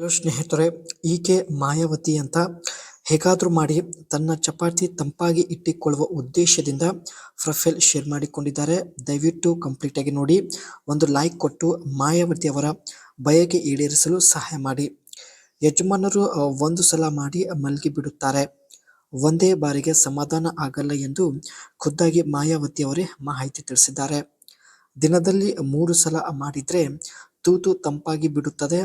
Hello ಸ್ನೇಹಿತರೆ, ಈಕೆ ಮಾಯಾವತಿ ಅಂತ ಹೇಗಾದರೂ ಮಾಡಿ ತನ್ನ ಚಪಾತಿ ತಂಪಾಗಿ ಇಟ್ಟುಕೊಳ್ಳುವ ಉದ್ದೇಶದಿಂದ ಪ್ರೊಫೈಲ್ ಶೇರ್ ಮಾಡಿಕೊಂಡಿದ್ದಾರೆ. ದಯವಿಟ್ಟು ಕಂಪ್ಲೀಟ್ ಆಗಿ ನೋಡಿ, ಒಂದು ಲೈಕ್ ಕೊಟ್ಟು ಮಾಯಾವತಿ ಅವರ ಬಯಕೆ ಈಡೇರಿಸಲು ಸಹಾಯ ಮಾಡಿ. ಯಜಮಾನರು ಒಂದು ಸಲ ಮಾಡಿ ಮಲಗಿ ಬಿಡುತ್ತಾರೆ, ಒಂದೇ ಬಾರಿಗೆ ಸಮಾಧಾನ ಆಗಲ್ಲ ಎಂದು ಖುದ್ದಾಗಿ ಮಾಯಾವತಿ ಅವರೇ ಮಾಹಿತಿ ತಿಳಿಸಿದ್ದಾರೆ. ದಿನದಲ್ಲಿ 3 ಸಲ ಮಾಡಿದ್ರೆ ತೂತು ತಂಪಾಗಿ ಬಿಡುತ್ತದೆ,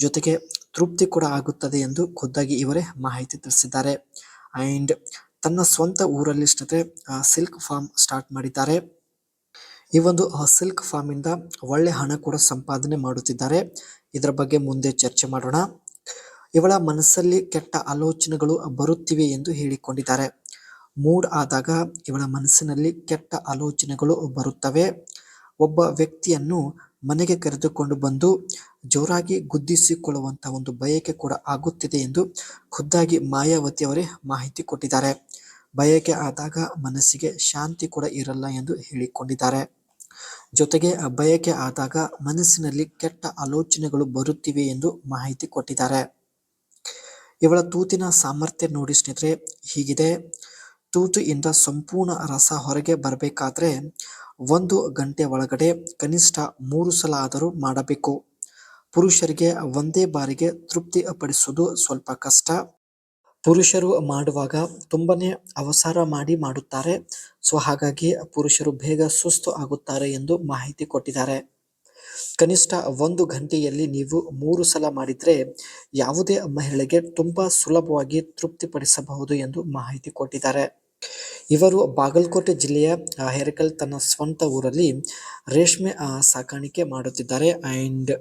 ಜೊತೆಗೆ ತೃಪ್ತಿ ಕೂಡ ಆಗುತ್ತದೆ ಎಂದು ಖುದ್ದಾಗಿ ಇವರೇ ಮಾಹಿತಿ ತಿಳಿಸಿದ್ದಾರೆ. ಅಂಡ್ ತನ್ನ ಸ್ವಂತ ಊರಲ್ಲಿ ಸ್ನೇಹಿತರೆ ಸಿಲ್ಕ್ ಫಾರ್ಮ್ ಸ್ಟಾರ್ಟ್ ಮಾಡಿದ್ದಾರೆ. ಈ ಒಂದು ಸಿಲ್ಕ್ ಫಾರ್ಮ್ ಇಂದ ಒಳ್ಳೆ ಹಣ ಕೂಡ ಸಂಪಾದನೆ ಮಾಡುತ್ತಿದ್ದಾರೆ. ಇದರ ಬಗ್ಗೆ ಮುಂದೆ ಚರ್ಚೆ ಮಾಡೋಣ. ಇವಳ ಮನಸ್ಸಲ್ಲಿ ಕೆಟ್ಟ ಆಲೋಚನೆಗಳು ಬರುತ್ತಿವೆ ಎಂದು ಹೇಳಿಕೊಂಡಿದ್ದಾರೆ. ಮೂಡ್ ಆದಾಗ ಇವಳ ಮನಸ್ಸಿನಲ್ಲಿ ಕೆಟ್ಟ ಆಲೋಚನೆಗಳು ಬರುತ್ತವೆ. ಒಬ್ಬ ವ್ಯಕ್ತಿಯನ್ನು ಮನೆಗೆ ಕರೆದುಕೊಂಡು ಬಂದು ಜೋರಾಗಿ ಗುದ್ದಿಸಿಕೊಳ್ಳುವಂತಹ ಒಂದು ಬಯಕೆ ಕೂಡ ಆಗುತ್ತಿದೆ ಎಂದು ಖುದ್ದಾಗಿ ಮಾಯಾವತಿ ಅವರೇ ಮಾಹಿತಿ ಕೊಟ್ಟಿದ್ದಾರೆ. ಬಯಕೆ ಆದಾಗ ಮನಸ್ಸಿಗೆ ಶಾಂತಿ ಕೂಡ ಇರಲ್ಲ ಎಂದು ಹೇಳಿಕೊಂಡಿದ್ದಾರೆ. ಜೊತೆಗೆ ಬಯಕೆ ಆದಾಗ ಮನಸ್ಸಿನಲ್ಲಿ ಕೆಟ್ಟ ಆಲೋಚನೆಗಳು ಬರುತ್ತಿವೆ ಎಂದು ಮಾಹಿತಿ ಕೊಟ್ಟಿದ್ದಾರೆ. ಇವಳ ತೂತಿನ ಸಾಮರ್ಥ್ಯ ನೋಡಿ ಸ್ನೇಹಿತರೆ ಹೀಗಿದೆ. ತೂತು ಇಂದ ಸಂಪೂರ್ಣ ರಸ ಹೊರಗೆ ಬರಬೇಕಾದ್ರೆ 1 ಗಂಟೆ ಒಳಗಡೆ ಕನಿಷ್ಠ 3 ಸಲ ಆದರೂ ಮಾಡಬೇಕು. ಪುರುಷರಿಗೆ ಒಂದೇ ಬಾರಿಗೆ ತೃಪ್ತಿ ಪಡಿಸುವುದು ಸ್ವಲ್ಪ ಕಷ್ಟ. ಪುರುಷರು ಮಾಡುವಾಗ ತುಂಬಾನೇ ಅವಸರ ಮಾಡಿ ಮಾಡುತ್ತಾರೆ. ಸೊ ಹಾಗಾಗಿ ಪುರುಷರು ಬೇಗ ಸುಸ್ತು ಆಗುತ್ತಾರೆ ಎಂದು ಮಾಹಿತಿ ಕೊಟ್ಟಿದ್ದಾರೆ. ಕನಿಷ್ಠ 1 ಗಂಟೆಯಲ್ಲಿ ನೀವು 3 ಸಲ ಮಾಡಿದ್ರೆ ಯಾವುದೇ ಮಹಿಳೆಗೆ ತುಂಬಾ ಸುಲಭವಾಗಿ ತೃಪ್ತಿಪಡಿಸಬಹುದು ಎಂದು ಮಾಹಿತಿ ಕೊಟ್ಟಿದ್ದಾರೆ. ಇವರು ಬಾಗಲಕೋಟೆ ಜಿಲ್ಲೆಯ ಹೇರಕಲ್ ತನ್ನ ಸ್ವಂತ ಊರಲ್ಲಿ ರೇಷ್ಮೆ ಸಾಕಾಣಿಕೆ ಮಾಡುತ್ತಿದ್ದಾರೆ. ಅಂಡ್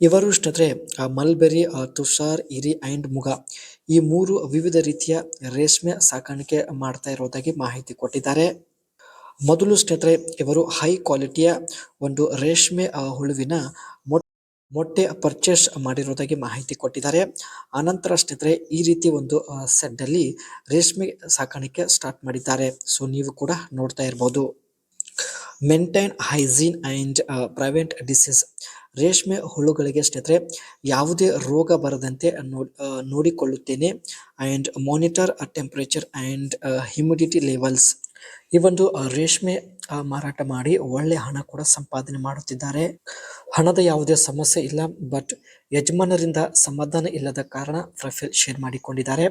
ಇವರು ಸ್ನೇಹಿತರೆ ಮಲ್ಬೆರಿ, ತುಷಾರ್, ಇರಿ ಅಂಡ್ ಮುಗ ಈ 3 ವಿವಿಧ ರೀತಿಯ ರೇಷ್ಮೆ ಸಾಕಾಣಿಕೆ ಮಾಡ್ತಾ ಇರೋದಾಗಿ ಮಾಹಿತಿ ಕೊಟ್ಟಿದ್ದಾರೆ. ಮೊದಲು ಸ್ನೇಹಿತರೆ ಇವರು ಹೈ ಕ್ವಾಲಿಟಿಯ ಒಂದು ರೇಷ್ಮೆ ಹುಳುವಿನ ಮೊಟ್ಟೆ ಪರ್ಚೇಸ್ ಮಾಡಿರೋದಾಗಿ ಮಾಹಿತಿ ಕೊಟ್ಟಿದ್ದಾರೆ. ಆನಂತರ ಸ್ನೇಹಿತರೆ ಈ ರೀತಿ ಒಂದು ಸೆಡ್ ಅಲ್ಲಿ ರೇಷ್ಮೆ ಸಾಕಾಣಿಕೆ ಸ್ಟಾರ್ಟ್ ಮಾಡಿದ್ದಾರೆ. ಸೊ ನೀವು ಕೂಡ ನೋಡ್ತಾ ಇರಬಹುದು. Maintain hygiene and prevent disease. ರೇಷ್ಮೆ ಹುಳುಗಳಿಗೆ ಸ್ನೇಹಿತರೆ ಯಾವುದೇ ರೋಗ ಬರದಂತೆ ನೋಡಿಕೊಳ್ಳುತ್ತೇನೆ. And monitor temperature and humidity levels. ಈ ಒಂದು ರೇಷ್ಮೆ ಮಾರಾಟ ಮಾಡಿ ಒಳ್ಳೆ ಹಣ ಕೂಡ ಸಂಪಾದನೆ ಮಾಡುತ್ತಿದ್ದಾರೆ. ಹಣದ ಯಾವುದೇ ಸಮಸ್ಯೆ ಇಲ್ಲ, ಬಟ್ ಯಜಮಾನರಿಂದ ಸಮಾಧಾನ ಇಲ್ಲದ ಕಾರಣ ಪ್ರೊಫೈಲ್ ಶೇರ್ ಮಾಡಿಕೊಂಡಿದ್ದಾರೆ.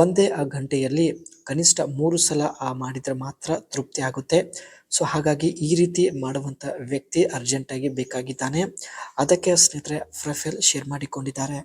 ಒಂದೇ ಗಂಟೆಯಲ್ಲಿ ಕನಿಷ್ಠ 3 ಸಲ ಮಾಡಿದ್ರೆ ಮಾತ್ರ ತೃಪ್ತಿ ಆಗುತ್ತೆ. ಸೊ ಹಾಗಾಗಿ ಈ ರೀತಿ ಮಾಡುವಂತ ವ್ಯಕ್ತಿ ಅರ್ಜೆಂಟ್ ಆಗಿ ಬೇಕಾಗಿದ್ದಾನೆ. ಅದಕ್ಕೆ ಸ್ನೇಹಿತರೆ ಪ್ರೊಫೈಲ್ ಶೇರ್ ಮಾಡಿಕೊಂಡಿದ್ದಾರೆ.